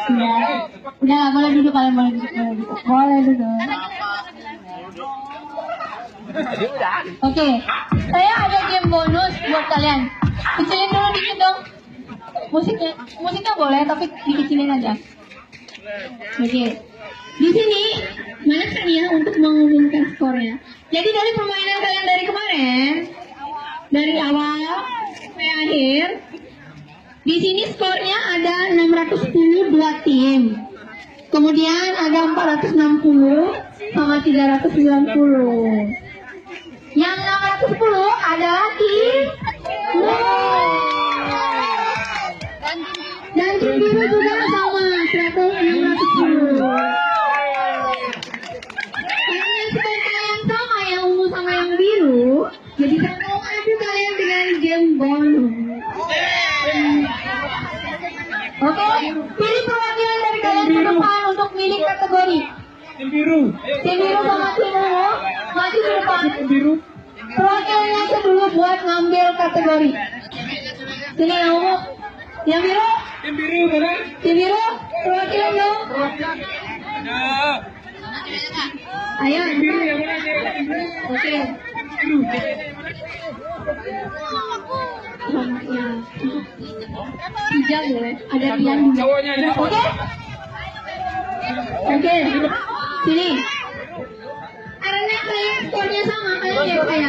Ya, udah boleh duduk kalian, boleh duduk. Boleh duduk. Oke, saya ada game bonus buat kalian. Kecilin dulu dikit dong. Musiknya boleh tapi dikecilin aja. Oke. Di sini mana kan ya untuk mengumumkan skornya. Jadi dari permainan kalian dari kemarin, dari awal sampai akhir, di sini skornya ada 610 dua tim. Kemudian ada 460 sama 390. Yang 610 adalah tim dan tim biru juga sama 610. Karena seperti yang sama, yang ungu sama yang biru, jadi saya mau adu kalian dengan game bonus. Oke, pilih perwakilan dari kalian ke depan untuk milih kategori. Tim biru. Tim biru sama tim ungu maju ke depan. Tim biru. Perwakilannya aja dulu buat ngambil kategori. Sini yang ungu, yang biru. Tim biru mana? Tim biru, perwakilan dong. Nah. Ayo. Tim biru yang mana? Tim biru. Oke. Biru. Selamatnya. Tiga boleh. Ada Rian juga. Cowoknya aja. Oke. Oke. Sini. Karena kalian skornya sama, kalian ya saya.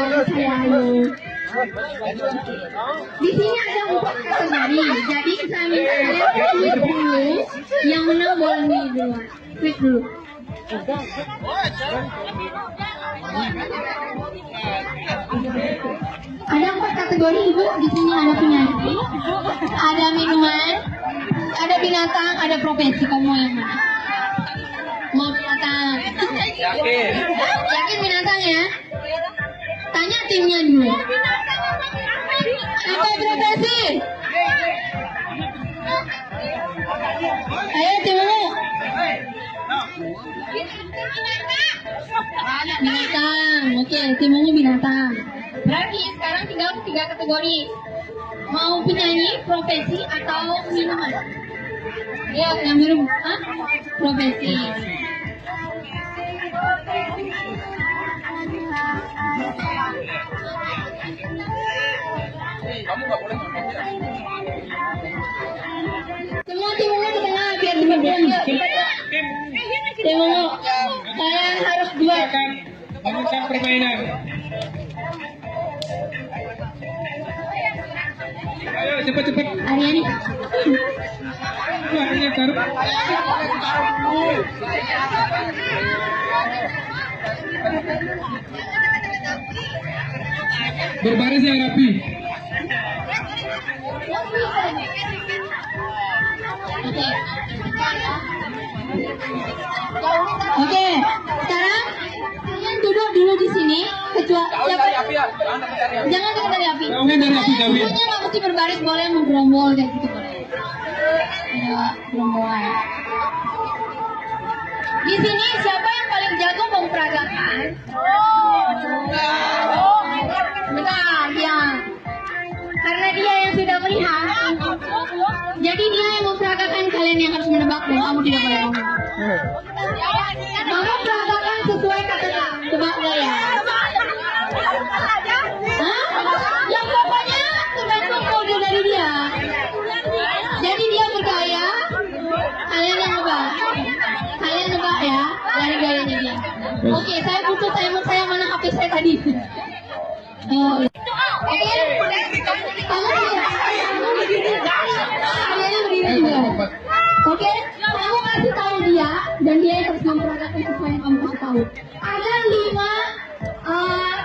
Di sini ada 4 kategori. Jadi saya minta kalian klik dulu. Yang menang boleh milih duluan. Klik dulu. Ada 4 kategori ibu. Di sini ada penyanyi, ada minuman, ada binatang, ada profesi. Kamu mau yang mana? Mau binatang? Yakin. Yakin binatang ya? Tanya timnya dulu. Apa profesi? Ayo tim dulu. Binatang. Oke, tim ungu binatang. Berarti sekarang tinggal 3 kategori. Mau penyanyi, profesi, atau minuman? Ya, yang biru. Hah? Profesi. Kamu nggak boleh ngomong. Semua tim ungu ke tengah biar cepet yuk. Tim ungu, kalian harus dua. Akan memenangkan permainan. Ayo cepat-cepat. Ariani. Wah, ini taruh. Berbaris yang rapi. Oke, sekarang kalian duduk dulu di sini. Kecuali siapa? Jangan dekat dari api. Jauhin dari api, jauhin. Pokoknya nggak mesti berbaris, boleh menggerombol kayak gitu boleh. Ada gerombolan. Di sini siapa yang paling jago memperagakan? Bentar, dia. Karena dia yang sudah melihat, jadi dia yang memperagakan, kalian yang harus menebak dan kamu tidak boleh ngomong. Kamu peragakan sesuai kata tebak gaya. Hah? Yang pokoknya tergantung kode dari dia. Jadi dia bergaya, kalian yang nebak. Kalian nebak ya dari gayanya dia. Oke, saya butuh timer saya, mana HP saya tadi. Oh, oke. Kamu berdiri juga. Oke, kamu kasih tahu dia dan dia yang harus memperagakan sesuai yang kamu kasih tahu. Ada 5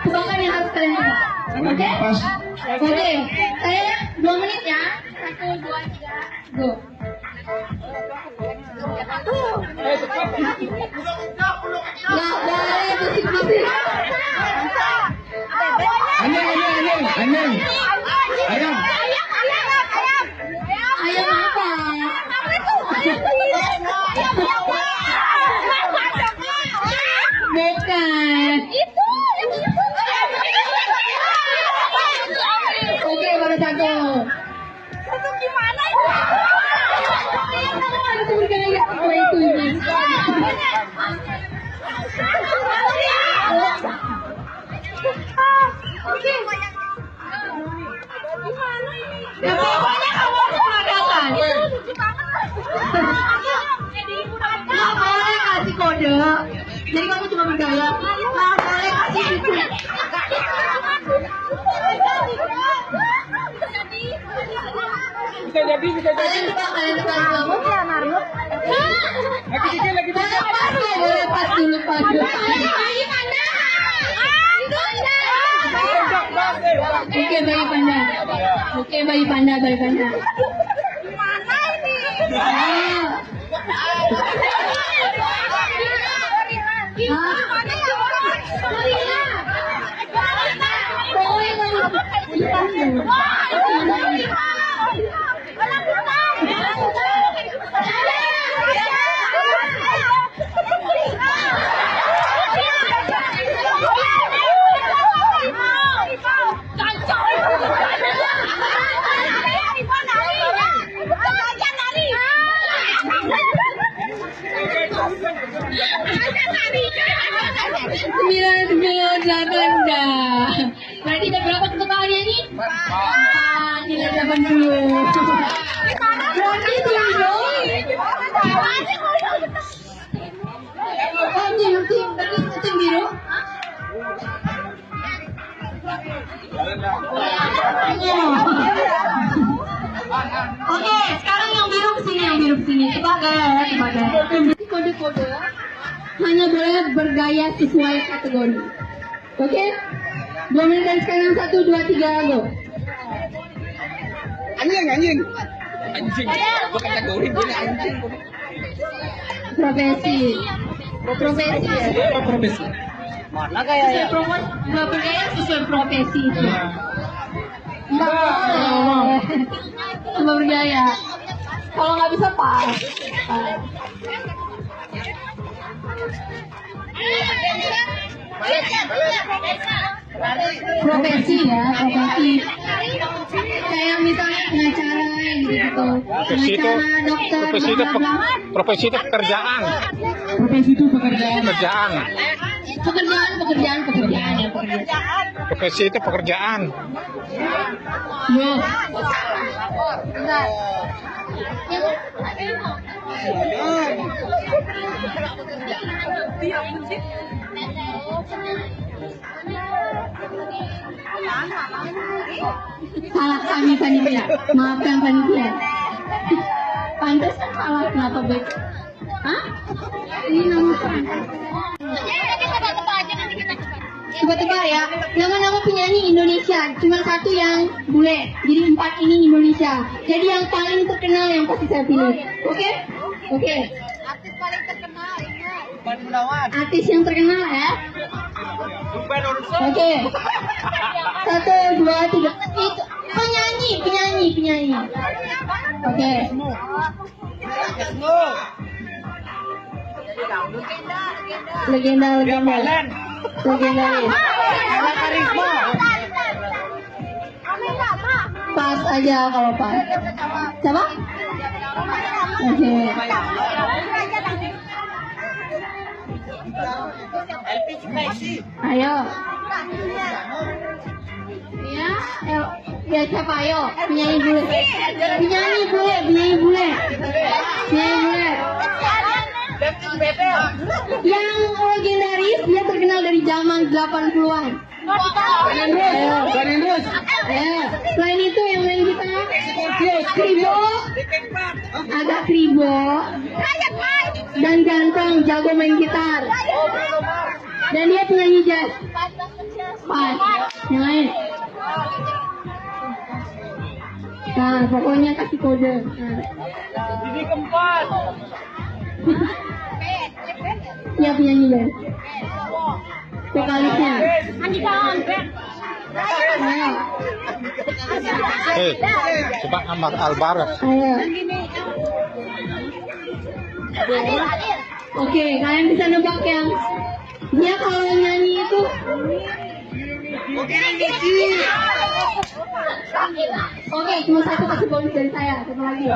tebakan yang harus kalian tebak. Oke? Oke, saya 2 menit ya. 1, 2, 3, go. Nggak boleh bisik-bisik. Anjing. Ayam. Ayam apa? Bukan. Oke, baru 1. Itu gimana itu? Ya pokoknya kamu harus mengatakan. Nggak boleh kasih kode. Jadi kamu cuma bergaya. Nggak boleh kasih itu. Bisa jadi. Kalian coba kamu ya marmut. Lagi dikit. Boleh pas dulu padu. Oke bayi panda. Oke bayi panda. Mana ini? Berarti ada berapa kembaliannya nih? 4 nilai 80. Berarti biru. Oh tim berarti tim biru. Oke, sekarang yang biru kesini. Coba gaya. Kode-kode hanya boleh bergaya sesuai kategori. Oke? 2 menit dari sekarang 1, 2, 3 go. Anjing. Bukan kategori, ini anjing. Profesi ya. Profesi. Mana kayaknya? Nggak bergaya sesuai profesi itu. Nggak boleh. Cuma bergaya. Kalau nggak bisa pas. Profesi. Kayak misalnya pengacara gitu. Pengacara, dokter, Profesi itu pekerjaan. Pekerjaan. Profesi itu pekerjaan. Yo. Enggak. Salah kami panitia. Maafkan panitia. Pantas kan salah, kenapa baik? Hah? Ini nama pantas. Tebak-tebak ya. Nama-nama penyanyi Indonesia. Cuma satu yang bule. Jadi 4 ini Indonesia. Jadi yang paling terkenal yang pasti saya pilih. Oke? Artis paling terkenal, ingat. Artis yang terkenal ya. Oke. 1, 2, 3. Itu penyanyi. Oke. Legenda. Pas aja kalau pas. Siapa? Oke. Ayo. Ya siapa ayo? Penyanyi bule. Yang legendaris, dia terkenal dari zaman 80-an. Ganindus. Selain itu yang main gitar Kribo dan ganteng, jago main gitar, dan dia penyanyi jazz. Pas. Yang lain. Nah, pokoknya kasih kode. Ini keempat. Ya penyanyi jazz. Vokalisnya. Coba Ahmad Albar. Ayo. Oke, kalian bisa nebak yang dia kalau nyanyi itu. Oke, cuma satu kasih bonus dari saya. Satu lagi.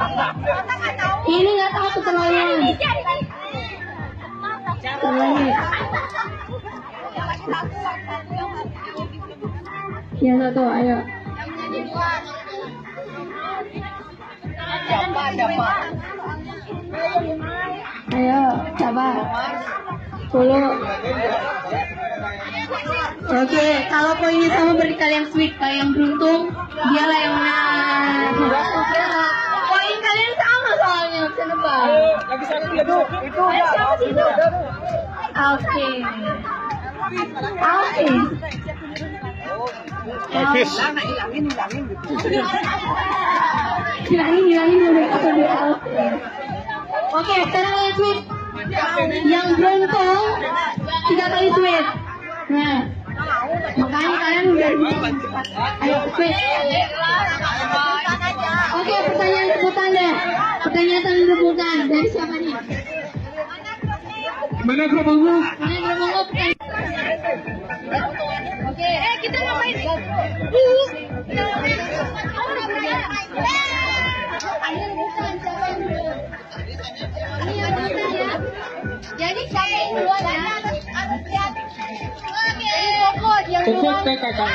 Ini nggak tahu keterlaluan. Satu lagi. Yang satu, ayo. Ayo, siapa? 10. Oke, kalau poinnya sama berarti kalian sweet. Kalian beruntung, dialah yang menang. Poin kalian sama soalnya, bisa nebak. Lagi satu, lagi satu. Itu Oke. Oke. Hafiz. Hilangin udah atau dia. Oke, sekarang kalian sweet. Yang beruntung 3 kali sweet. Nah, makanya kalian udah cepat. Ayo sweet. Oke, pertanyaan rebutan deh. Pertanyaan rebutan dari siapa nih? Mana gerobakmu? Mana bermonggo pertanyaan? Oke, Kita ngapain? ini rebutan siapa yang duluan? Ini yang rebutan ya. Jadi siapa yang duluan ya? Oke. Fokus yang duluan. kakak.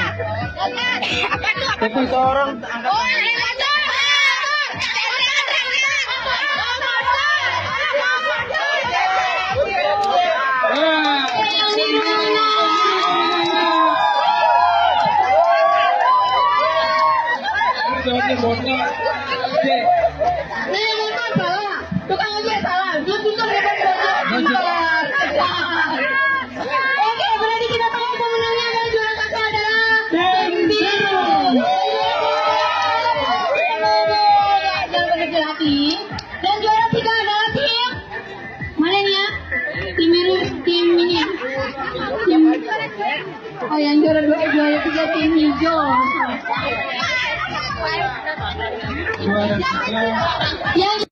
Apa itu? Fokus seorang. Oh, ini aja. Yang di mana? Jawabnya botol. Oke. Nah, yang motor salah. Tukang ojek salah. Dia pintar hebat bocah. Oke, berarti kita tahu pemenangnya adalah juara satu adalah tim biru. Jangan berkecil hati. Dan juara 3 adalah tim mana nih ya? Tim biru, tim ini ya? Tim oh yang juara 3 tim hijau. Juara 3. Yang